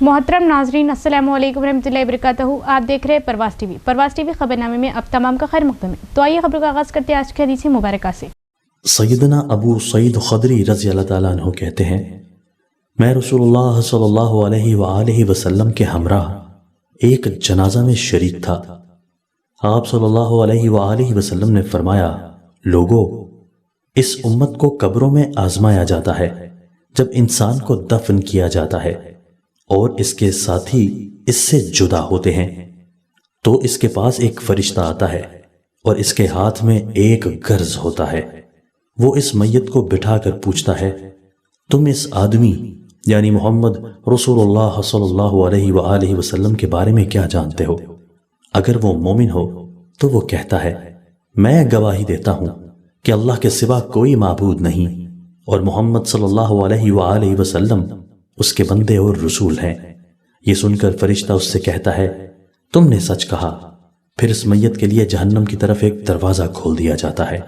मोहतरम नाजरीन, अस्सलामु अलैकुम रहमतुल्लाहि वबरकातुहू। आप देख रहे हैं परवास टीवी खबरनामे में अब तमाम का खैर मकदम है। तो आइए खबर का आगाज़ करते हैं आज की हदीस मुबारक से। सैयदना अबू सईद खदरी रज़ी अल्लाह ताला अन्हु कहते हैं, मैं रसूलुल्लाह सल्लल्लाहु अलैहि वसल्लम के हमराह एक जनाजा में शरीक था। आप सल्लल्लाहु अलैहि वसल्लम ने फरमाया, लोगो, इस उम्मत को कब्रों में आजमाया जाता है जब इंसान को दफन किया जाता है और इसके साथी इससे जुदा होते हैं, तो इसके पास एक फरिश्ता आता है और इसके हाथ में एक गर्ज होता है। वो इस मैयत को बिठाकर पूछता है, तुम इस आदमी यानी मोहम्मद रसूलुल्लाह सल्लल्लाहु अलैहि वसल्लम के बारे में क्या जानते हो? अगर वो मोमिन हो तो वो कहता है, मैं गवाही देता हूं कि अल्लाह के सिवा कोई माबूद नहीं और मोहम्मद सल्लल्लाहु अलैहि वसल्लम उसके बंदे और रसूल हैं। ये सुनकर फरिश्ता उससे कहता है, तुमने सच कहा। फिर इस मैयत के लिए जहन्नम की तरफ एक दरवाजा खोल दिया जाता है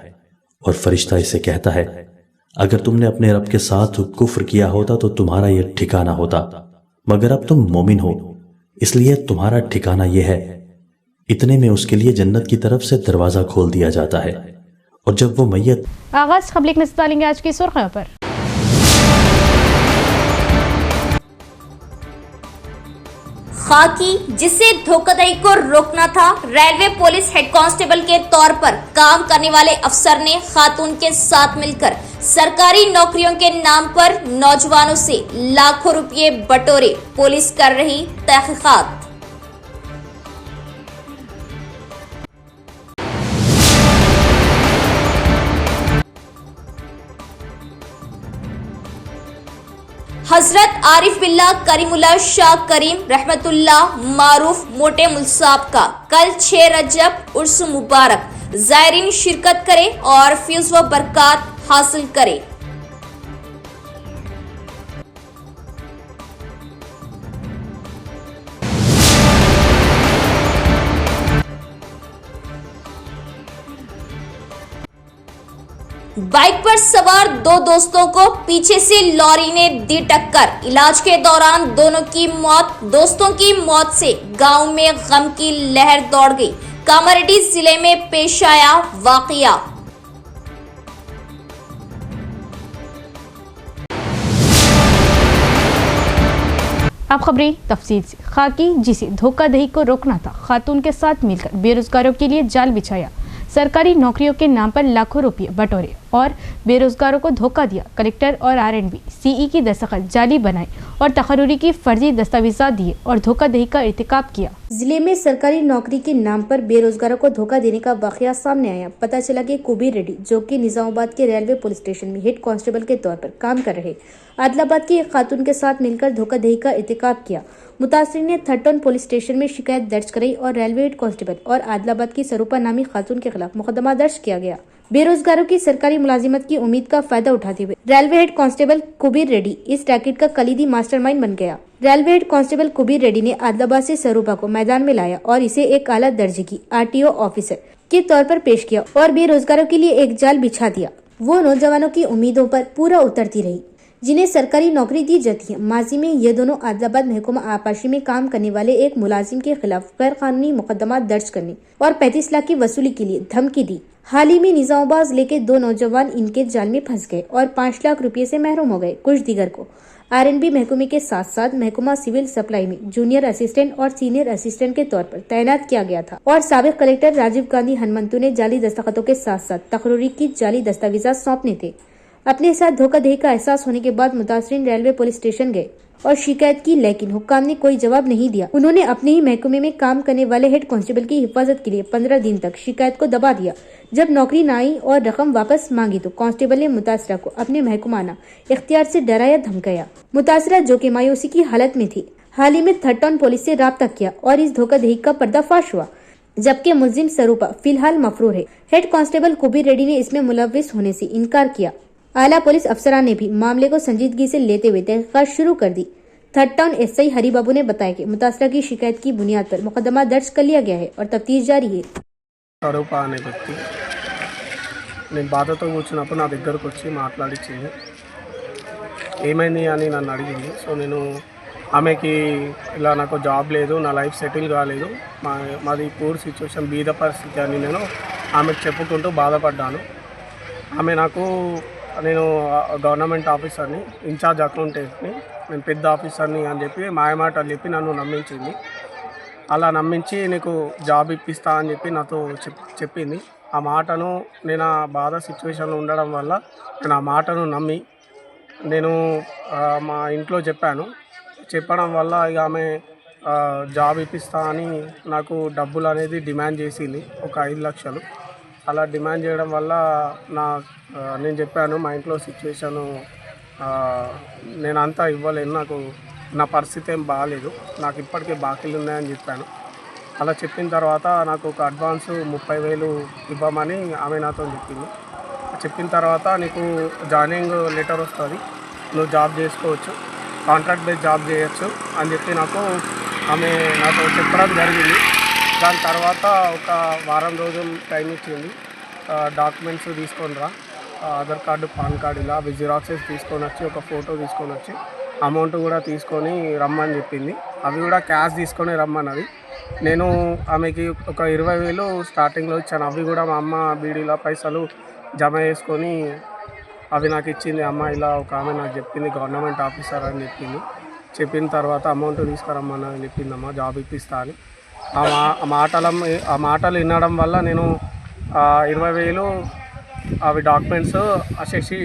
और फरिश्ता इसे कहता है, अगर तुमने अपने रब के साथ कुफ्र किया होता तो तुम्हारा यह ठिकाना होता, मगर अब तुम मोमिन हो इसलिए तुम्हारा ठिकाना यह है। इतने में उसके लिए जन्नत की तरफ से दरवाजा खोल दिया जाता है और जब वो मैयत आगाज खबर लिखने से डालेंगे आज की सुर्खियों पर। खाकी, जिसे धोखाधड़ी को रोकना था, रेलवे पुलिस हेड कांस्टेबल के तौर पर काम करने वाले अफसर ने खातून के साथ मिलकर सरकारी नौकरियों के नाम पर नौजवानों से लाखों रुपए बटोरे। पुलिस कर रही तहकीकात। हजरत आरिफ बिल्ला करीमुल्लाह शाह करीम रहमतुल्लाह मारूफ मोटे मुल्साब का कल 6 रजब उर्स मुबारक। ज़ायरीन शिरकत करें और फैज़ व बरकत हासिल करें। बाइक पर सवार दो दोस्तों को पीछे से लॉरी ने दी टक्कर। इलाज के दौरान दोनों की मौत। दोस्तों की मौत से गांव में गम की लहर दौड़ गई। कामारेड्डी जिले में पेश आया वाकया। अब खबरें तफसील से। खाकी, जिसे धोखाधड़ी को रोकना था, खातून के साथ मिलकर बेरोजगारों के लिए जाल बिछाया, सरकारी नौकरियों के नाम पर लाखों रुपए बटोरे और बेरोजगारों को धोखा दिया। कलेक्टर और आरएनबी सीई की दस्तखत जाली बनाए और तकर्री की फर्जी दस्तावेजात दिए और धोखाधड़ी का इर्तिकाब किया। जिले में सरकारी नौकरी के नाम पर बेरोजगारों को धोखा देने का वाकया सामने आया। पता चला कि कुबीर रेड्डी, जो कि निजामाबाद के रेलवे पुलिस स्टेशन में हेड कांस्टेबल के तौर पर काम कर रहे, आदिलाबाद की एक खातून के साथ मिलकर धोखाधड़ी का इर्तिकाब किया। मुतासिर ने थर्टन पुलिस स्टेशन में शिकायत दर्ज कराई और रेलवे हेड कांस्टेबल और आदिलाबाद की सरूपा नामी खातून के खिलाफ मुकदमा दर्ज किया गया। बेरोजगारों की सरकारी मुलाजिमत की उम्मीद का फायदा उठाते हुए railway head constable Kubir Reddy इस रैकेट का कलीदी मास्टरमाइंड बन गया। Railway head constable Kubir Reddy ने आदिलाबाद से सरूपा को मैदान में लाया और इसे एक आला दर्जे की आरटीओ ऑफिसर के तौर पर पेश किया और बेरोजगारों के लिए एक जाल बिछा दिया। वो नौजवानों की उम्मीदों पर पूरा उतरती रही जिन्हें सरकारी नौकरी दी जाती है। माजी में ये दोनों आदिलाबाद महकमा आपाशी में काम करने वाले एक मुलाजिम के खिलाफ गैर कानूनी मुकदमा दर्ज करने और 35 लाख की वसूली के लिए धमकी दी। हाल ही में निजामाबाद जिले के 2 नौजवान इनके जाल में फंस गए और 5 लाख रुपए से महरूम हो गए। कुछ दीगर को आरएनबी महकमे के साथ साथ महकमा सिविल सप्लाई में जूनियर असिस्टेंट और सीनियर असिस्टेंट के तौर पर तैनात किया गया था और साबिक कलेक्टर राजीव गांधी हनुमंतु ने जाली दस्तखतों के साथ साथ तकर्री की जाली दस्तावेजात सौंपने थे। अपने साथ धोखाधड़ी का एहसास होने के बाद मुतासिरीन रेलवे पुलिस स्टेशन गए और शिकायत की, लेकिन हुक्काम ने कोई जवाब नहीं दिया। उन्होंने अपने ही महकमे में काम करने वाले हेड कांस्टेबल की हिफाजत के लिए 15 दिन तक शिकायत को दबा दिया। जब नौकरी न आई और रकम वापस मांगी तो कांस्टेबल ने मुतासरा को अपने महकमाना इख्तियार से डराया धमकाया। मुतासरा, जो कि मायूसी की हालत में थी, हाल ही में थर्टन पुलिस से राब्ता किया और इस धोखाधड़ी का पर्दाफाश हुआ, जबकि मुलजिम सरूपा फिलहाल मफरूर है। हेड कांस्टेबल कुबीर रेड्डी ने इसमें मुलव्विस होने से इनकार किया। आला पुलिस अफसरान ने भी मामले को संजीदगी से लेते हुए तहकीकात शुरू कर दी। थर्ड टाउन एसआई हरिबाबू ने बताया कि मुतासरा की शिकायत की बुनियाद पर मुकदमा दर्ज कर लिया गया है और तफ्तीश जारी है। అనే వ్యక్తి నేను బాధతో కూర్చున్నప్పుడు నా దగ్గరకు వచ్చి మాట్లాడించింది, ఏమైంది అని నన్ను అడిగింది. సో నేను ఆమెకి ఇలా నాకు జాబ్ లేదు, నా లైఫ్ సెటిల్ కాలేదు, మాది పూర్ సిచ్యువేషన్, బీద పరిస్థితి అని నేను ఆమెకు చెప్పుకుంటూ బాధపడ్డాను. ఆమె నేను గవర్నమెంట్ ఆఫీసర్ని, ఇన్ఛార్జ్ అకౌంటెంట్ని, నేను పెద్ద ఆఫీసర్ని అని చెప్పి మాయమాటలు చెప్పి నన్ను నమ్మించింది. అలా నమ్మించి నీకు జాబ్ ఇప్పిస్తా అని చెప్పి నాతో చెప్పింది. ఆ మాటను నేను ఆ బాధ సిచ్యువేషన్లో ఉండడం వల్ల నేను ఆ మాటను నమ్మి నేను మా ఇంట్లో చెప్పడం వల్ల ఇక ఆమె జాబ్ ఇప్పిస్తా అని నాకు డబ్బులు అనేది డిమాండ్ చేసింది, ఒక 5 లక్షలు. అలా డిమాండ్ చేయడం వల్ల నేను చెప్పాను మా ఇంట్లో సిచ్యువేషను నేను అంతా ఇవ్వలేను, నా పరిస్థితి ఏం బాగాలేదు, నాకు ఇప్పటికే బాకీలు ఉన్నాయని చెప్పాను. అలా చెప్పిన తర్వాత నాకు ఒక అడ్వాన్స్ 30,000 ఇవ్వమని ఆమె నాతో చెప్పింది. చెప్పిన తర్వాత నీకు జాయినింగ్ లెటర్ వస్తుంది, నువ్వు జాబ్ చేసుకోవచ్చు, కాంట్రాక్ట్ బేస్ జాబ్ చేయొచ్చు అని చెప్పి ఆమె నాతో చెప్పడం జరిగింది. దాని తర్వాత ఒక వారం రోజులు టైం ఇచ్చింది. డాక్యుమెంట్స్ తీసుకొని రా, ఆధార్ కార్డు, పాన్ కార్డు, ఇలా అవి జిరాక్సెస్ తీసుకొని వచ్చి, ఒక ఫోటో తీసుకొని వచ్చి, అమౌంట్ కూడా తీసుకొని రమ్మని చెప్పింది. అవి కూడా క్యాష్ తీసుకొని రమ్మన్నది. నేను ఆమెకి ఒక 20,000 స్టార్టింగ్లో ఇచ్చాను. అవి కూడా మా అమ్మ బీడీలో పైసలు జమ చేసుకొని అవి నాకు ఇచ్చింది. అమ్మ ఇలా ఒక ఆమె నాకు చెప్పింది, గవర్నమెంట్ ఆఫీసర్ అని చెప్పింది. చెప్పిన తర్వాత అమౌంట్ తీసుకురమ్మని చెప్పిందమ్మ, జాబ్ ఇప్పిస్తా అని. ఆ మాటలు వినడం వల్ల నేను 20,000 అవి డాక్యుమెంట్స్ శశి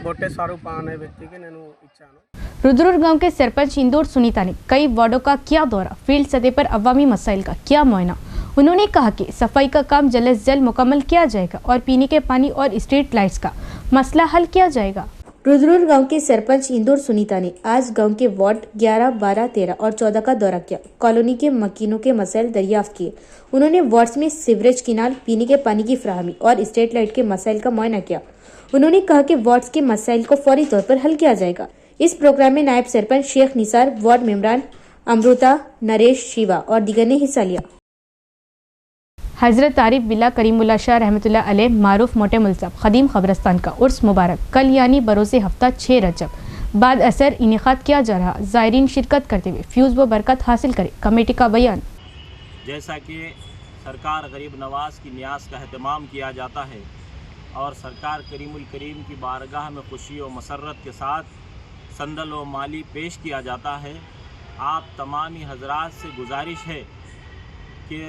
गोटे स्वरूप अने व्यक्ति की నేను ఇచ్చాను. रुद्रपुर गांव के सरपंच इंदौर सुनीता ने कई वार्डों का किया दौरा, फील्ड सतह पर अवामी मसाइल का किया मुआयना। उन्होंने कहा कि सफाई का काम जल्द से जल्द मुकम्मल किया जाएगा और पीने के पानी और स्ट्रीट लाइट्स का मसला हल किया जाएगा। रुद्रपुर गांव के सरपंच इंदौर सुनीता ने आज गांव के वार्ड 11, 12, 13 और 14 का दौरा किया। कॉलोनी के मकीनों के मसाइल दरियाफ्त किए। उन्होंने वार्ड्स में सीवरेज किनाल, पीने के पानी की फराहमी और स्ट्रीट लाइट के मसाइल का मुआयना किया। उन्होंने कहा कि वार्ड्स के मसाइल को फौरी तौर पर हल किया जाएगा। इस प्रोग्राम में नायब सरपंच शेख निसार, वार्ड मेंबरान अमृता, नरेश, शिवा और दीगर ने हिस्सा लिया। हजरत आरिफ बिल्ला करीमुल्लाह शाह रहमतुल्लाह अलैह मारूफ मोटे मुल्ज़म खदीम ख़बरस्तान का उर्स मुबारक कल यानी बरोज़े हफ्ता 6 रजब बाद असर इनेकाद किया जा रहा। ज़ायरीन शिरकत करते हुए फ्यूज़ व बरकत हासिल करे। कमेटी का बयान। जैसा कि सरकार गरीब नवाज की न्यास का एहतमाम किया जाता है और सरकार करीमुल करीम की बारगाह में खुशी और मसरत के साथ संदल व माली पेश किया जाता है, आप तमामी हजरात से गुजारिश है कि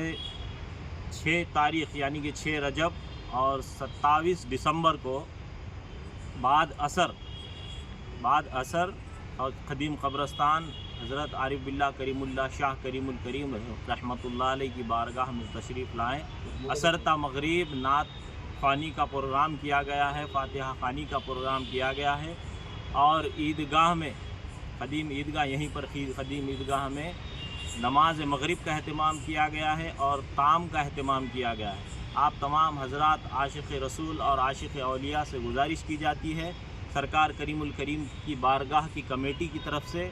6 तारीख़ यानी कि 6 रजब और 27 दिसंबर को बाद असर और खदीम क़ब्रस्तान हज़रत आरिफ बिल्ला करीमुल्लाह शाह करीमुल करीम रहमतुल्लाह अलैह की बारगाह में तशरीफ़ लाएँ। असर ता मगरिब नात ख़ानी का प्रोग्राम किया गया है, फातिहा ख़ानी का प्रोग्राम किया गया है और ईदगाह में क़दीम ईदगाह यहीं पर क़दीम ईदगाह में नमाज मगरिब का अहतमाम किया गया है और ताम का अहतमाम किया गया है। आप तमाम हजरात आशिक़ रसूल और आशिक़ औलिया से गुजारिश की जाती है सरकार करीमुल करीम की बारगाह की कमेटी की तरफ से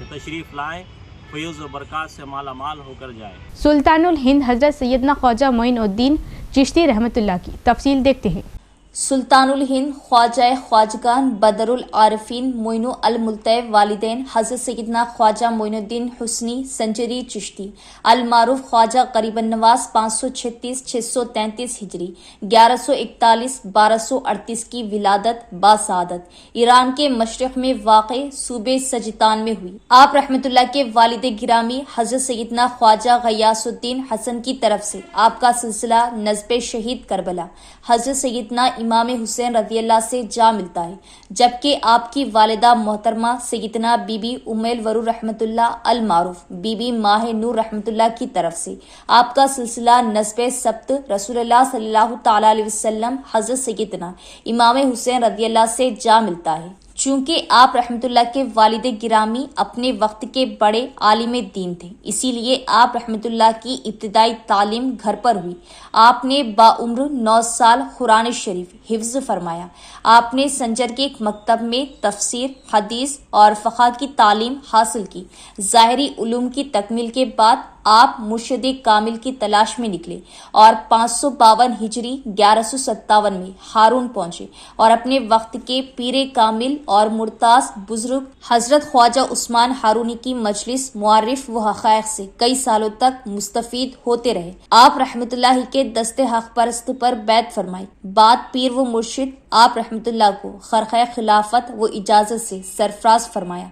तशरीफ़ लाएँ, फैज़ व बरक़ात से माला माल होकर जाए। सुल्तानुल हिंद हज़रत सैयदना ख्वाजा मोइनुद्दीन चिश्ती रहमतुल्लाह की तफसील देखते हैं। सुल्तानुल हिंद ख्वाजा ख्वाजगान बदरुल आरिफीन मोइनु अल मुल्तैब वालिदैन हज़रत सैयदना ख्वाजा मोइनुद्दीन हुस्नी संजरी चिश्ती अल मारूफ ख्वाजा करीबन नवाज 536 633 हिजरी 1141 1238 की विलादत बासादत ईरान के मशरक़ में वाक़े सूबे सजितान में हुई। आप रहमतुल्लाह के वालिद गिरामी हज़रत सैयदना ख्वाजा गयासुद्दीन हसन की तरफ से आपका सिलसिला नज़्बे शहीद करबला हज़रत सैयदना इमाम हुसैन रज़ियल्लाह से जा मिलता है, जबकि आपकी वालिदा मोहतरमा सैयदना बीबी उम्मेल वरू रहमतुल्लाह अल मारूफ बीबी माह नूर रहमतुल्लाह की तरफ से आपका सिलसिला नस्बे सब्त रसूलुल्लाह सल्लल्लाहु तआला अलैहि वसल्लम हज़रत सैयदना इमाम हुसैन रज़ियल्लाह से जा मिलता है। चूँकि आप रहमतुल्लाह के वालिद गिरामी अपने वक्त के बड़े आलिम दीन थे, इसीलिए आप रहमतुल्लाह की इब्तिदाई तालीम घर पर हुई। आपने बाउम्र 9 साल कुरान शरीफ हिफ्ज़ फरमाया। आपने संजर के एक मकतब में तफसीर, हदीस और फ़क़ह की तालीम हासिल की। ज़ाहिरी उलूम की तकमील के बाद آپ مرشد کامل کی تلاش میں نکلے اور 552 ہجری 1157 میں ہارون پہنچے اور اپنے وقت کے پیر کامل اور مرتاض بزرگ حضرت خواجہ عثمان ہارونی کی مجلس معارف و حقائق سے کئی سالوں تک مستفید ہوتے رہے۔ آپ رحمت اللہ کے دست حق پرست پر بیعت فرمائی۔ بعد پیر و مرشد آپ رحمت اللہ کو خرخہ خلافت و اجازت سے سرفراز فرمایا۔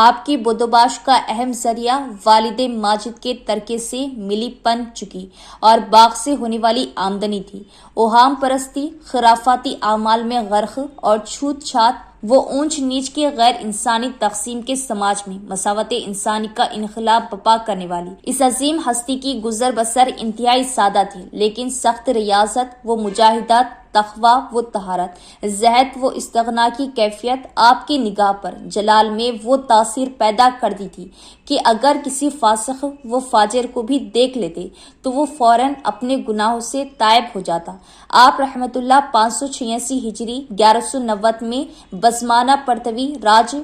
آپ کی بدوباش کا اہم ذریعہ والد ماجد کے ترکے سے ملی پن چکی اور باغ سے ہونے والی آمدنی تھی۔ اوہام پرستی، خرافاتی اعمال میں غرق اور چھوت چھات وہ اونچ نیچ کے غیر انسانی تقسیم کے سماج میں مساوات انسانی کا انقلاب بپا کرنے والی اس عظیم ہستی کی گزر بسر انتہائی سادہ تھی، لیکن سخت ریاضت و مجاہدات، تقویٰ و طہارت، زہد و استغنا کی کیفیت آپ کی نگاہ پر جلال میں وہ تاثیر پیدا کر دی تھی کہ اگر کسی فاسق و فاجر کو بھی دیکھ لیتے تو وہ فوراً اپنے گناہوں سے تائب ہو جاتا۔ آپ رحمت اللہ 586 ہجری 1190 میں بزمانہ پرتوی راج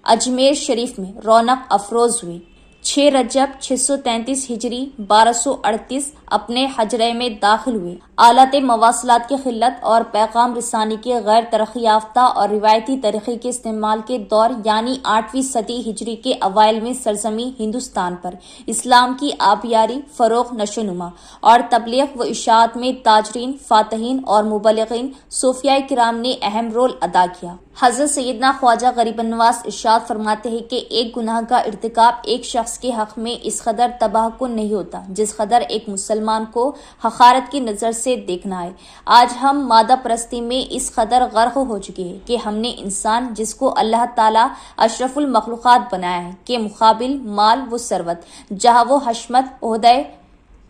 اجمیر شریف میں رونق افروز ہوئے۔ 6 رجب 633 ہجری 1238 اپنے حجرے میں داخل ہوئے۔ آلات مواصلات کی قلت اور پیغام رسانی کے غیر ترقی یافتہ اور روایتی طریقے کے استعمال کے دور یعنی 8ویں صدی ہجری کے اوائل میں سرزمین ہندوستان پر اسلام کی آبیاری، فروغ، نشو و نما اور تبلیغ و اشاعت میں تاجرین، فاتحین اور مبلغین صوفیاء کرام نے اہم رول ادا کیا۔ حضرت سیدنا خواجہ غریب نواز ارشاد فرماتے ہیں کہ ایک گناہ کا ارتکاب ایک شخص کے حق میں اس قدر تباہ کن نہیں ہوتا جس قدر ایک مسلمان کو حقارت کی نظر سے دیکھنا ہے۔ آج ہم مادہ پرستی میں اس قدر غرق ہو چکے ہیں کہ ہم نے انسان جس کو اللہ تعالیٰ اشرف المخلوقات بنایا ہے کے مقابل مال و ثروت، جہاں وہ حشمت، عہدہ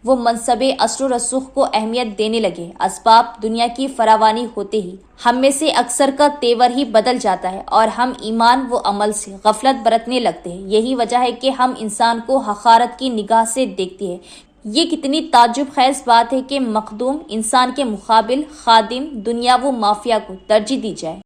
وہ منصب اثر و رسوخ کو اہمیت دینے لگے۔ اسباب دنیا کی فراوانی ہوتے ہی ہم میں سے اکثر کا تیور ہی بدل جاتا ہے اور ہم ایمان و عمل سے غفلت برتنے لگتے ہیں۔ یہی وجہ ہے کہ ہم انسان کو حقارت کی نگاہ سے دیکھتے ہیں۔ یہ کتنی تعجب خیز بات ہے کہ مخدوم انسان کے مقابل خادم دنیا و مافیا کو ترجیح دی جائے۔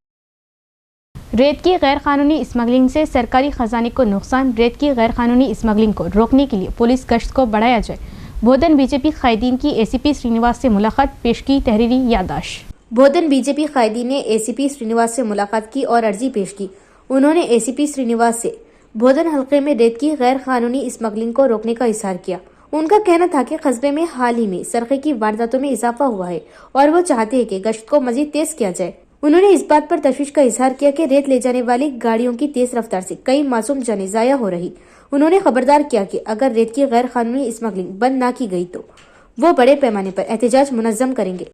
ریت کی غیر قانونی اسمگلنگ سے سرکاری خزانے کو نقصان، ریت کی غیر قانونی اسمگلنگ کو روکنے کے لیے پولیس گشت کو بڑھایا جائے۔ بودھن بی جے پی قائدین کی اے سی پی سرینواس سے ملاقات، پیش کی تحریری یادداشت۔ بودھن بی جے پی قائدین نے اے سی پی سرینواس سے ملاقات کی اور عرضی پیش کی۔ انہوں نے اے سی پی سرینواس سے بودھن حلقے میں ریت کی غیر قانونی اسمگلنگ کو روکنے کا اظہار کیا۔ ان کا کہنا تھا کہ قصبے میں حال ہی میں سرقے کی وارداتوں میں اضافہ ہوا ہے اور وہ چاہتے ہیں کہ گشت کو مزید تیز کیا جائے۔ انہوں نے اس بات پر تشویش کا اظہار کیا کہ ریت لے جانے والی گاڑیوں کی تیز رفتار سے کئی معصوم جانیں ضائع ہو رہی۔ انہوں نے خبردار کیا کہ اگر ریت کی غیر قانونی اسمگلنگ بند نہ کی گئی تو وہ بڑے پیمانے پر احتجاج منظم کریں گے۔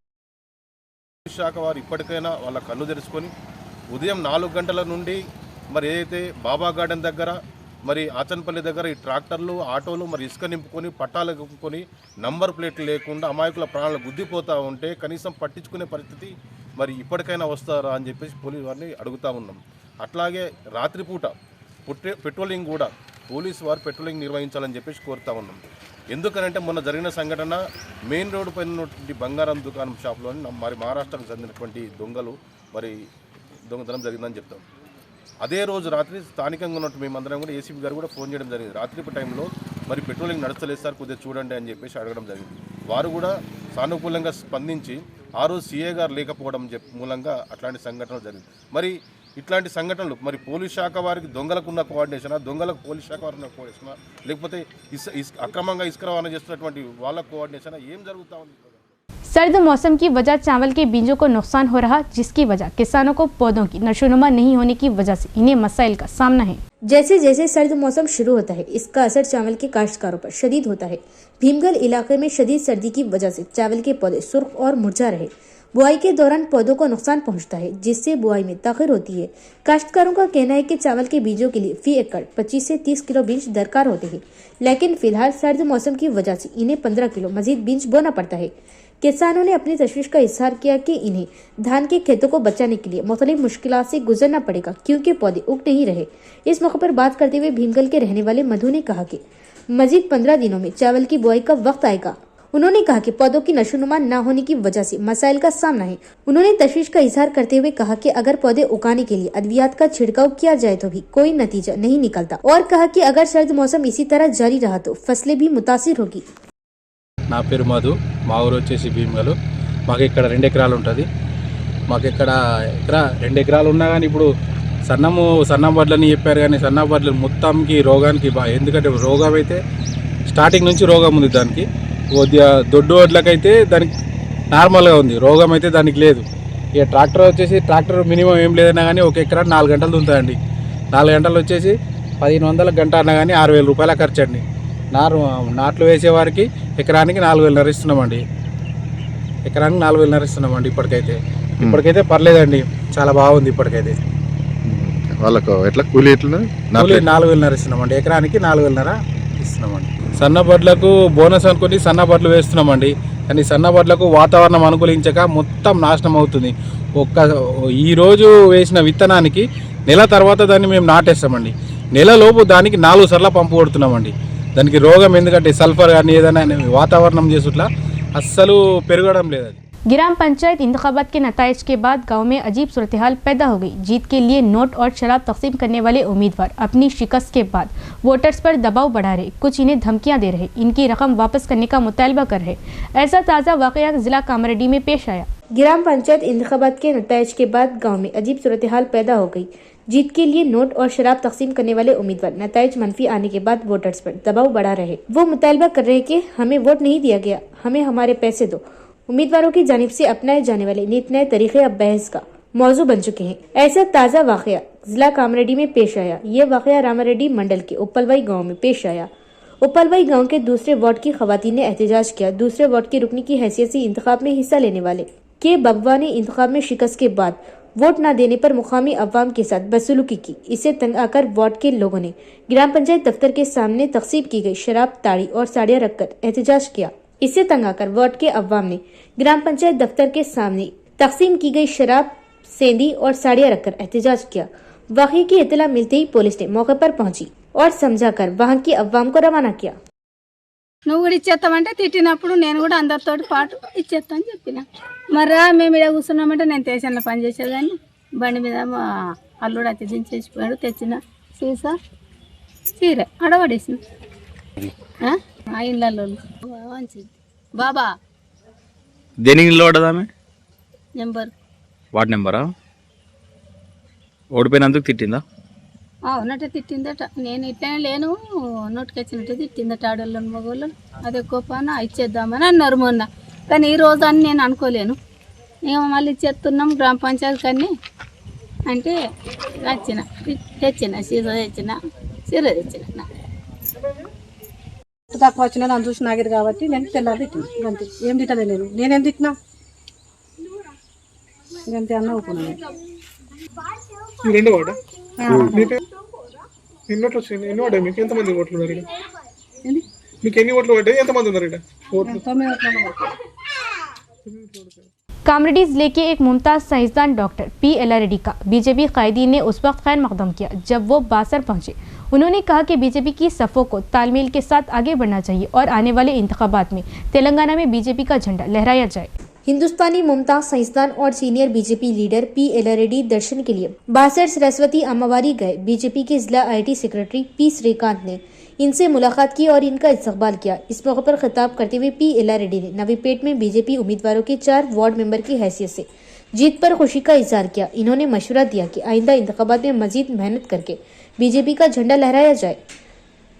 శాఖ వారు ఇప్పటికైనా వాళ్ళ కళ్ళు తెరుచుకొని ఉదయం 4 గంటల నుండి మరి ఏదైతే బాబా గార్డెన్ దగ్గర మరి ఆచన్పల్లి దగ్గర ఈ ట్రాక్టర్లు ఆటోలు మరి ఇసుక నింపుకొని పట్టాలు నింపుకొని నంబర్ ప్లేట్లు లేకుండా అమాయకుల ప్రాణాలు గుద్దిపోతూ ఉంటే కనీసం పట్టించుకునే పరిస్థితి మరి ఇప్పటికైనా వస్తారా అని చెప్పేసి పోలీసు వారిని అడుగుతూ ఉన్నాం। అట్లాగే రాత్రిపూట పెట్రోలింగ్ కూడా పోలీసు వారు పెట్రోలింగ్ నిర్వహించాలని చెప్పేసి కోరుతూ ఉన్నాం। ఎందుకనంటే మొన్న జరిగిన సంఘటన మెయిన్ రోడ్డు పైన ఉన్నటువంటి బంగారం దుకాణం షాప్లోని మరి మహారాష్ట్రకు చెందినటువంటి దొంగలు మరి దొంగతనం జరిగిందని చెప్తాం। అదే రోజు రాత్రి స్థానికంగా ఉన్నట్టు మేమందరం కూడా ఏసీపీ గారు కూడా ఫోన్ చేయడం జరిగింది। రాత్రి టైంలో మరి పెట్రోలింగ్ నడుస్తలేదు సార్, కొద్దిగా చూడండి అని చెప్పేసి అడగడం జరిగింది। వారు కూడా సానుకూలంగా స్పందించి ఆ రోజు సీఏ గారు లేకపోవడం మూలంగా అట్లాంటి సంఘటనలు జరిగింది। మరి ఇట్లాంటి సంఘటనలు మరి పోలీస్ శాఖ వారికి దొంగలకు ఉన్న కోఆర్డినేషనా, దొంగలకు పోలీస్ శాఖ వారికి ఉన్న కోఆర్డినేషనా, లేకపోతే అక్రమంగా ఇసుక రవాణా చేస్తున్నటువంటి వాళ్ళ కోఆర్డినేషనా, ఏం జరుగుతూ ఉంది? सर्द मौसम की वजह चावल के बीजों को नुकसान हो रहा, जिसकी वजह किसानों को पौधों की नशोनुमा नहीं होने की वजह से इन्हें मसाइल का सामना है। जैसे जैसे सर्द मौसम शुरू होता है इसका असर चावल के काश्तकारों पर शदीद होता है। भीमगल इलाके में शदीद सर्दी की वजह से चावल के पौधे सुर्ख और मुरझा रहे। बुआई के दौरान पौधों को नुकसान पहुंचता है, जिससे बुआई में ताखिर होती है। काश्तकारों का कहना है कि चावल के बीजों के लिए फी एकड़ 25 से 30 किलो बीज दरकार होते हैं, लेकिन फिलहाल सर्द मौसम की वजह से इन्हें 15 किलो मजीद बीज बोना पड़ता है। किसानों ने अपनी तशवीश का इजहार किया कि इन्हें धान के खेतों को बचाने के लिए मुख्तलिफ मुश्किलात से गुजरना पड़ेगा, क्योंकि पौधे उग नहीं रहे। इस मौके पर बात करते हुए भीमगल के रहने वाले मधु ने कहा कि मजीद 15 दिनों में चावल की बुआई का वक्त आएगा उन्होंने कहा कि पौधों की नशोनुमा न होने की वजह से मसाइल का सामना है। उन्होंने तशवीश का इजहार करते हुए कहा कि अगर पौधे उगाने के लिए अद्वियात का छिड़काव किया जाए तो भी कोई नतीजा नहीं निकलता और कहा कि अगर सर्द मौसम इसी तरह जारी रहा तो फसलें भी मुतासिर होगी। నా పేరు మధు, మా ఊరు వచ్చేసి భీమగలు. మాకు ఇక్కడ 2 ఎకరాలు ఉంటుంది. మాకు ఇక్కడ 2 ఎకరాలు ఉన్నా కానీ ఇప్పుడు సన్నం వడ్లని చెప్పారు కానీ సన్న వడ్లు మొత్తంకి రోగానికి ఎందుకంటే రోగం అయితే స్టార్టింగ్ నుంచి రోగం ఉంది. దానికి కొద్దిగా దొడ్డు వడ్లకైతే దానికి నార్మల్గా ఉంది, రోగం అయితే దానికి లేదు. ఇక ట్రాక్టర్ మినిమం ఏం లేదన్నా కానీ 1 ఎకరా 4 గంటలు దున్నుతాయండి. 4 గంటలు వచ్చేసి 1500 గంట అన్నా కానీ 6000 రూపాయల ఖర్చు అండి. నాట్లు వేసేవారికి ఎకరానికి 4000 ఇస్తున్నామండి. ఎకరానికి 4000 ఇస్తున్నామండి. ఇప్పటికైతే పర్లేదండి, చాలా బాగుంది. ఇప్పటికైతే వాళ్ళకు ఎట్లా కూలీ ఎట్లా 4000 ఇస్తున్నామండి. ఎకరానికి 4000 ఇస్తున్నామండి. సన్నబడ్లకు బోనస్ అనుకుని సన్నబడ్లు వేస్తున్నామండి. కానీ సన్నబడ్లకు వాతావరణం అనుకూలించక మొత్తం నాశనం అవుతుంది. ఈరోజు వేసిన విత్తనానికి నెల తర్వాత దాన్ని మేము నాటేస్తామండి. నెలలోపు దానికి 4 సార్లు పంపు కొడుతున్నామండి. దానికి రోగం ఎందుకంటే సల్ఫర్ కానీ ఏదైనా వాతావరణం చేసుట్లా అస్సలు పెరగడం లేదు. ग्राम पंचायत इंतखाबात के नताइज के बाद गांव में अजीब सूरत हाल पैदा हो गई। जीत के लिए नोट और शराब तकसीम करने वाले उम्मीदवार अपनी शिकस्त के बाद वोटर्स पर दबाव बढ़ा रहे, कुछ इन्हें धमकियां दे रहे, इनकी रकम वापस करने का मुतालबा कर रहे। ऐसा ताज़ा वाकया जिला कामरेड्डी में पेश आया। ग्राम पंचायत इंतखाबात के नताइज के बाद गाँव में अजीब सूरत हाल पैदा हो गई। जीत के लिए नोट और शराब तकसीम करने वाले उम्मीदवार नताइज मनफी आने के बाद वोटर्स पर दबाव बढ़ा रहे। वो मुतालबा कर रहे कि हमें वोट नहीं दिया गया, हमें हमारे पैसे दो। उम्मीदवारों की जानिब से अपनाए जाने वाले नित नए तरीके अब बहस का मौजू बन चुके हैं। ऐसा ताज़ा वाकया जिला कामरेड्डी में पेश आया। ये वाकया रामारेड्डी मंडल के उपलवाई गाँव में पेश आया। उपलवाई गाँव के दूसरे वार्ड की खवातीन ने एहतजाज किया। दूसरे वार्ड की रुकनी की हैसियत से इंतखाब में हिस्सा लेने वाले के बगवा ने इंतखाब में शिकस्त के बाद वोट न देने पर मुकामी अवाम के साथ बदसलूकी की। इससे तंग आकर वार्ड के लोगों ने ग्राम पंचायत दफ्तर के सामने तकसीम की गई शराब, ताड़ी और साड़ियाँ रखकर एहतजाज किया। इससे तंग आकर वार्ड के अवाम ने ग्राम पंचायत दफ्तर के सामने तकसीम की गई शराब, सेंधी और साड़ियाँ रखकर एहतजाज किया। वाक़ये की इत्तला मिलते ही पुलिस ने मौके पर पहुंची और समझाकर वहां की अवाम को रवाना किया। నువ్వు కూడా ఇచ్చేస్తామంటే తిట్టినప్పుడు నేను కూడా అందరితోటి పాటు ఇచ్చేస్తా అని చెప్పిన. మరి మేము ఇక్కడ కూర్చున్నామంటే నేను స్టేషన్లో పనిచేసేదాన్ని. బండి మీద మా అల్లుడు వచ్చి దించేసిపోయాడు. తెచ్చిన సీసా చీర అడవడేసిన ఆ ఇళ్ళల్లో మంచిది. బాబా దేనికి నిలబడ్డదామె? Number ward నెంబరా? ఓడిపోయినందుకు తిట్టిందా? ఉన్నట్టే తిట్టిందట. నేను ఇట్లనే లేను, నోటికొచ్చినట్టు తిట్టిందట. ఆడోళ్ళని మగోళ్ళని అదే కోపాన ఇచ్చేద్దామని అన్నారు మొన్న. కానీ ఈ రోజు అని నేను అనుకోలేను. మేము మళ్ళీ ఇచ్చేస్తున్నాం గ్రామ పంచాయతీ కానీ అంటే తెచ్చిన సీసా తెచ్చిన చీర తెచ్చిన. తక్కువ వచ్చినా నన్ను చూసి నాగేది కాబట్టి నేను తెల్లారి తిట్టిన. అంతే, ఏం తిట్టలే నేను. నేనేం తిట్టినా ఇంకంతే అన్న ఒప్పుకున్నాను. ఎన్ని ఓట్లు వచ్చాయి? ఎన్ని ఓటాయి మీకు? ఎంతమంది ఓట్లు ఉన్నారు? మీకు ఎన్ని ఓట్లు పడ్డాయి? ఎంతమంది ఉన్నారు? कामरेड्डी जिले के एक मुमताज़ साइंसदान डॉक्टर P.L. रेड्डी का बीजेपी कायदीन ने उस वक्त खैर मकदम किया जब वो बासर पहुंचे। उन्होंने कहा कि बीजेपी की सफ़ों को तालमेल के साथ आगे बढ़ना चाहिए और आने वाले इंतखाबात में तेलंगाना में बीजेपी का झंडा लहराया जाए। हिंदुस्तानी मुमताज साइंसदान और senior BJP leader P.L. Reddy दर्शन के लिए बासर सरस्वती अम्मावारी गए। बीजेपी के जिला IT सेक्रेटरी P. श्रीकांत ने इनसे मुलाकात की और इनका इस्तकबाल किया। इस मौके पर खिताब करते हुए P.L. रेड्डी ने नवीपेट में बीजेपी उम्मीदवारों के 4 वार्ड मेंबर की हैसियत से जीत पर खुशी का इजहार किया। इन्होंने मशवरा दिया कि आइंदा इंतखाबात में मजीद मेहनत करके बीजेपी का झंडा लहराया जाए।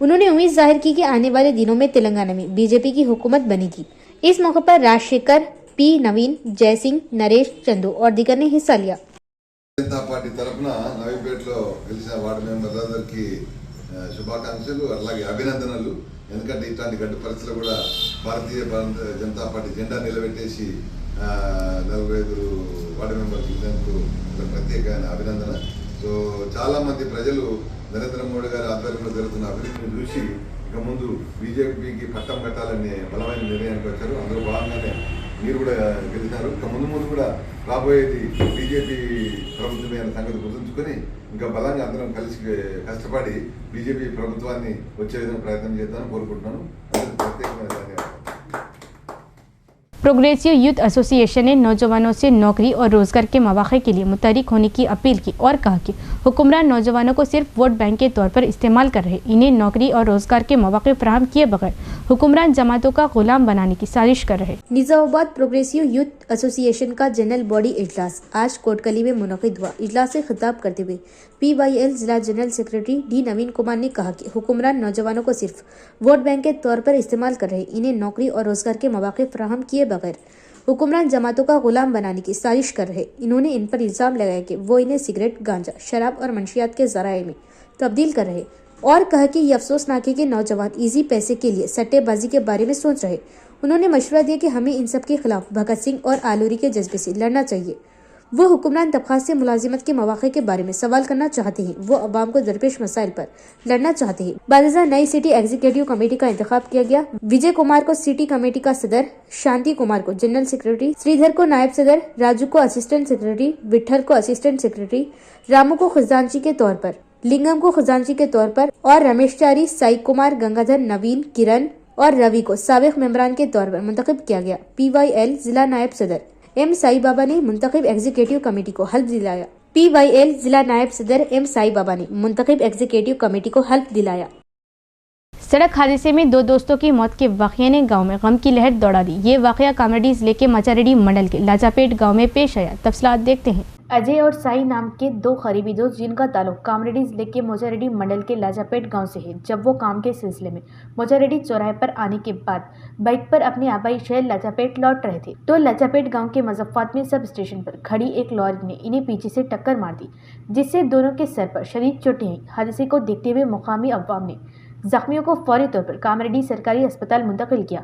उन्होंने उम्मीद जाहिर की कि आने वाले दिनों में तेलंगाना में बीजेपी की हुकूमत बनेगी। इस मौके पर राजशेखर, P. नवीन, जय सिंह, नरेश, चंदू और दीगर ने हिस्सा लिया। जनता पार्टी तरफना నవీపేటలో గెలిచిన వార్డు మెంబర్లందరికీ శుభాకాంక్షలు, అలాగే అభినందనలు. ఎందుకంటే ఇట్లాంటి గడ్డు పరిస్థితులు కూడా భారతీయ జనతా పార్టీ జెండా నిలబెట్టేసి 45 వార్డు మెంబర్లు గెలిచినందుకు ప్రత్యేకమైన అభినందన. సో చాలా మంది ప్రజలు నరేంద్ర మోడీ గారి ఆధ్వర్యంలో జరుగుతున్న అభివృద్ధిని చూసి ఇక ముందు బీజేపీకి పట్టం కట్టాలనే బలమైన నిర్ణయానికి వచ్చారు. అందులో భాగంగానే మీరు కూడా గెలిచినారు. ఇక ముందు కూడా రాబోయేది బీజేపీ ప్రభుత్వమే అనే సంగతి గుర్తుంచుకొని ఇంకా బలంగా అందరం కలిసి కష్టపడి బీజేపీ ప్రభుత్వాన్ని వచ్చే విధంగా ప్రయత్నం చేద్దామని కోరుకుంటున్నాను. ప్రత్యేకమైన ధన్యవాదాలు. प्रोग्रेसिव यूथ एसोसिएशन ने नौजवानों से नौकरी और रोजगार के मौके के लिए मुतहरिक होने की अपील की और कहा कि हुक्मरान नौजवानों को सिर्फ वोट बैंक के तौर पर इस्तेमाल कर रहे, इन्हें नौकरी और रोजगार के मौके फराहम किए बगैर हुक्मरान जमातों का गुलाम बनाने की साजिश कर रहे। निजामाबाद प्रोग्रेसिव यूथ एसोसिएशन का जनरल बॉडी इजलास आज कोटकली में मुनक़िद हुआ। इजलास से खिताब करते हुए PYL जिला जनरल सेक्रेटरी D नवीन कुमार ने कहा कि हुक्मरान नौजवानों को सिर्फ वोट बैंक के तौर पर इस्तेमाल कर रहे, इन्हें नौकरी और रोजगार के मौके फराहम किए बगैर हुक्मरान जमातों का गुलाम बनाने की साजिश कर रहे। इन्होंने इन पर इल्जाम लगाया कि वो इन्हें सिगरेट, गांजा, शराब और मंशियात के ज़राए में तब्दील कर रहे और कहा कि ये अफसोसनाक है कि नौजवान इजी पैसे के लिए सट्टेबाजी के बारे में सोच रहे। उन्होंने मशवरा दिया कि हमें इन सब के खिलाफ भगत सिंह और आलूरी के जज्बे से लड़ना चाहिए। वो हुक्मरान तबक़ात से मुलाजिमत के मौके के बारे में सवाल करना चाहते हैं। वो अवाम को दरपेश मसाइल पर लड़ना चाहते हैं। बादशाह नई सिटी एग्जीक्यूटिव कमेटी का इंतखाब किया गया। विजय कुमार को सिटी कमेटी का सदर, शांति कुमार को जनरल सेक्रेटरी, श्रीधर को नायब सदर, राजू को असिस्टेंट सेक्रेटरी, विठल को असिस्टेंट सेक्रेटरी, रामू को खजांची के तौर पर, लिंगम को खजांची के तौर पर और रमेशचारी, साई कुमार, गंगाधर, नवीन, किरण और रवि को साबिक मेंबरान के तौर पर मुंतखब किया गया। PYL जिला नायब सदर M साई बाबा ने मुंतखब एग्जीक्यूटिव कमेटी को हल्फ दिलाया। PYL जिला नायब सदर M साई बाबा ने मुंतखब एग्जीक्यूटिव कमेटी को हल्फ दिलाया। सड़क हादसे में 2 दोस्तों की मौत के वाक़ये ने गांव में गम की लहर दौड़ा दी। ये वाक़या कामरेडी जिले के मचारेडी मंडल के लाजापेट गांव में पेश आया। तफसीलात देखते हैं। अजय और साई नाम के 2 करीबी दोस्त जिनका ताल्लुक कामरेडी जिले के मोचारेडी मंडल के लाजापेट गांव से है, जब वो काम के सिलसिले में मोचारेडी चौराहे पर आने के बाद बाइक पर अपने आबाई शहर लाजापेट लौट रहे थे तो लाजापेट गांव के मजफ्फात में सब स्टेशन पर खड़ी एक लॉरी ने इन्हें पीछे से टक्कर मार दी, जिससे दोनों के सर पर शदीद चोटें आई। हादसे को देखते हुए मुकामी अवाम ने जख्मियों को फौरी तौर पर कामरेडी सरकारी अस्पताल मुंतकिल किया।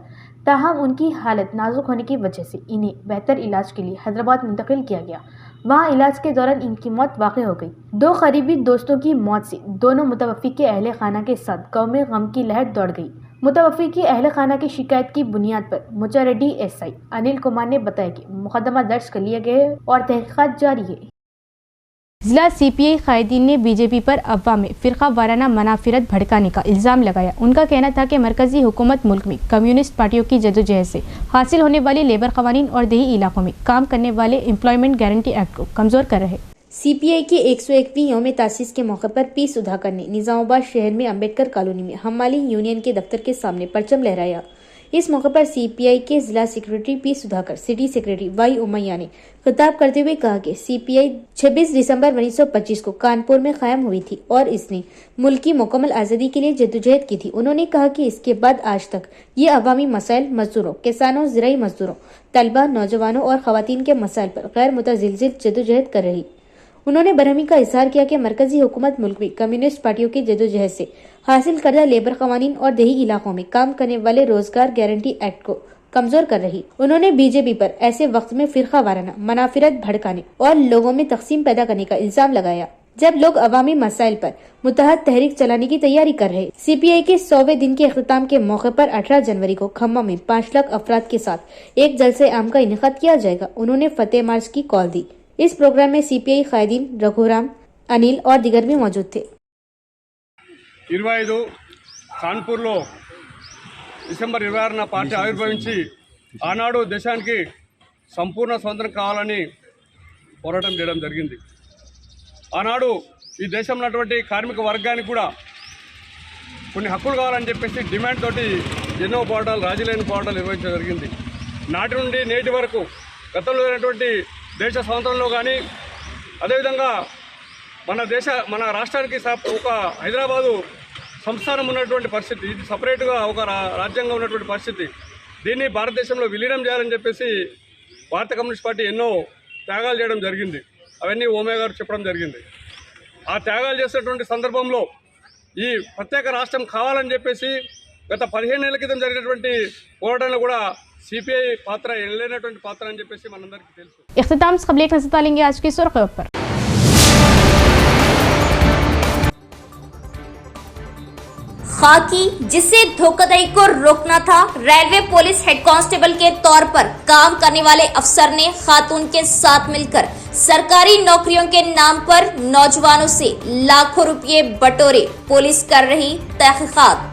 ताहम उनकी हालत नाजुक होने की वजह से इन्हें बेहतर इलाज के लिए हैदराबाद मुंतकिल किया गया। वहाँ इलाज के दौरान इनकी मौत वाक़ई हो गई। 2 करीबी दोस्तों की मौत से दोनों मुतवफ़्फ़ी के अहले खाना के साथ गाँव में गम की लहर दौड़ गई। मुतवफ़्फ़ी की अहले खाना की शिकायत की बुनियाद पर मोचारेडी SI अनिल कुमार ने बताया कि मुकदमा दर्ज कर लिया गया है और तहक़ीक़ात जारी है। जिला CPI कायदीन ने BJP पर अफवाह में फ़िरका वाराना मनाफिरत भड़काने का इल्ज़ाम लगाया। उनका कहना था कि मरकज़ी हुकूमत मुल्क में कम्युनिस्ट पार्टियों की जदोजहद से हासिल होने वाली लेबर क़वानीन और देही इलाकों में काम करने वाले एम्प्लॉयमेंट गारंटी एक्ट को कमज़ोर कर रहे। CPI के 101वीं यौम तासीस के मौके पर P सुधाकर ने निजामाबाद शहर में अम्बेडकर कॉलोनी में हमाली यूनियन के दफ्तर के सामने परचम लहराया। इस मौके पर CPI के जिला secretary P Sudhakar, city secretary Y Umayya ने खिताब करते हुए कहा कि CPI 26 दिसंबर 1925 को कानपुर में कायम हुई थी और इसने मुल्क की मुकम्मल आज़ादी के लिए जद्दोजहद की थी। उन्होंने कहा कि इसके बाद आज तक ये अवामी मसाइल, मजदूरों, किसानों, ज़राई मजदूरों, तलबा, नौजवानों और ख़वातीन के मसाइल पर गैर मुतज़लज़िल जद्दोजहद कर रही। उन्होंने बरहमी का इजहार किया कि मरकजी हुकूमत मुल्क में कम्युनिस्ट पार्टियों की जदोजहद से हासिल करदा लेबर कवानीन और देही इलाकों में काम करने वाले रोजगार गारंटी एक्ट को कमजोर कर रही। उन्होंने BJP पर ऐसे वक्त में फिरका वाराना मनाफिरत भड़काने और लोगों में तकसीम पैदा करने का इल्जाम लगाया, जब लोग अवामी मसाइल पर मुतहद तहरीक चलाने की तैयारी कर रहे। CPI के 100वें दिन के अख्तिताम के मौके पर 18 जनवरी को खम्मा में 5 लाख अफराद के साथ एक जलसे आम का इनेकाद किया जाएगा। उन्होंने फतेह मार्च की कॉल दी। इस प्रोग्राम में CPI कायदीन रघुराम, अनिल और दिगर भी मौजूद थे। 25 కాన్పూర్లో డిసెంబర్ 26న పార్టీ ఆవిర్భవించి ఆనాడు దేశానికి సంపూర్ణ స్వతంత్రం కావాలని పోరాటం చేయడం జరిగింది. ఆనాడు ఈ దేశంలో ఉన్నటువంటి కార్మిక వర్గానికి కూడా కొన్ని హక్కులు కావాలని చెప్పేసి డిమాండ్ తోటి ఎన్నో పోరాటాలు, రాజీలేని పోరాటాలు నిర్వహించడం జరిగింది. నాటి నుండి నేటి వరకు గతంలో ఉన్నటువంటి దేశ స్వాతంత్రంలో కానీ అదేవిధంగా మన రాష్ట్రానికి ఒక హైదరాబాదు సంస్థానం ఉన్నటువంటి పరిస్థితి, ఇది సపరేట్గా ఒక రాజ్యాంగం ఉన్నటువంటి పరిస్థితి. దీన్ని భారతదేశంలో విలీనం చేయాలని చెప్పేసి భారత కమ్యూనిస్ట్ పార్టీ ఎన్నో త్యాగాలు చేయడం జరిగింది. అవన్నీ ఓమే గారు చెప్పడం జరిగింది. ఆ త్యాగాలు చేసేటువంటి సందర్భంలో ఈ ప్రత్యేక రాష్ట్రం కావాలని చెప్పేసి గత 15 ఏళ్ల క్రితం జరిగినటువంటి పోరాటంలో కూడా CPI పాత్ర ఎనలేనటువంటి పాత్ర అని చెప్పేసి మనందరికీ తెలుసు. इख्तिताम से खबरें नजर डालेंगे आज की सुर्खियों पर। खाकी, जिसे धोखाधड़ी को रोकना था, रेलवे पुलिस हेड कांस्टेबल के तौर पर काम करने वाले अफसर ने खातून के साथ मिलकर सरकारी नौकरियों के नाम पर नौजवानों से लाखों रुपए बटोरे। पुलिस कर रही तहकीकात।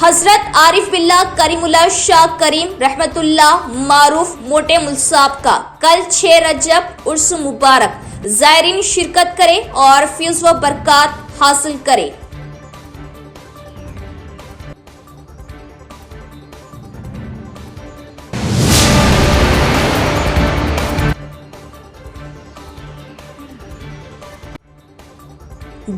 हजरत आरिफ बिल्ला करीमुल्लाह शाह करीम रहमतुल्लाह मारूफ मोटे मुल्साब का कल 6 रजब उर्स मुबारक। ज़ायरीन शिरकत करें और फैज़ व बरकत हासिल करें।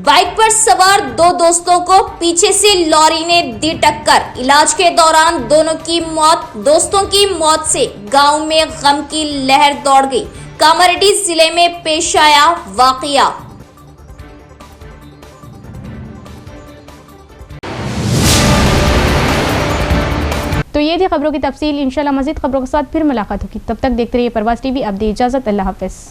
बाइक पर सवार दो दोस्तों को पीछे से लॉरी ने दी टक्कर। इलाज के दौरान दोनों की मौत। दोस्तों की मौत से गांव में गम की लहर दौड़ गई। कामारेड्डी जिले में पेश आया वाकया। तो ये थी खबरों की तफसील। इंशाल्लाह मज़ीद खबरों के साथ फिर मुलाकात होगी। तब तक देखते रहिए प्रवास टीवी। अब दे इजाज़त। अल्लाह हाफ़िज़।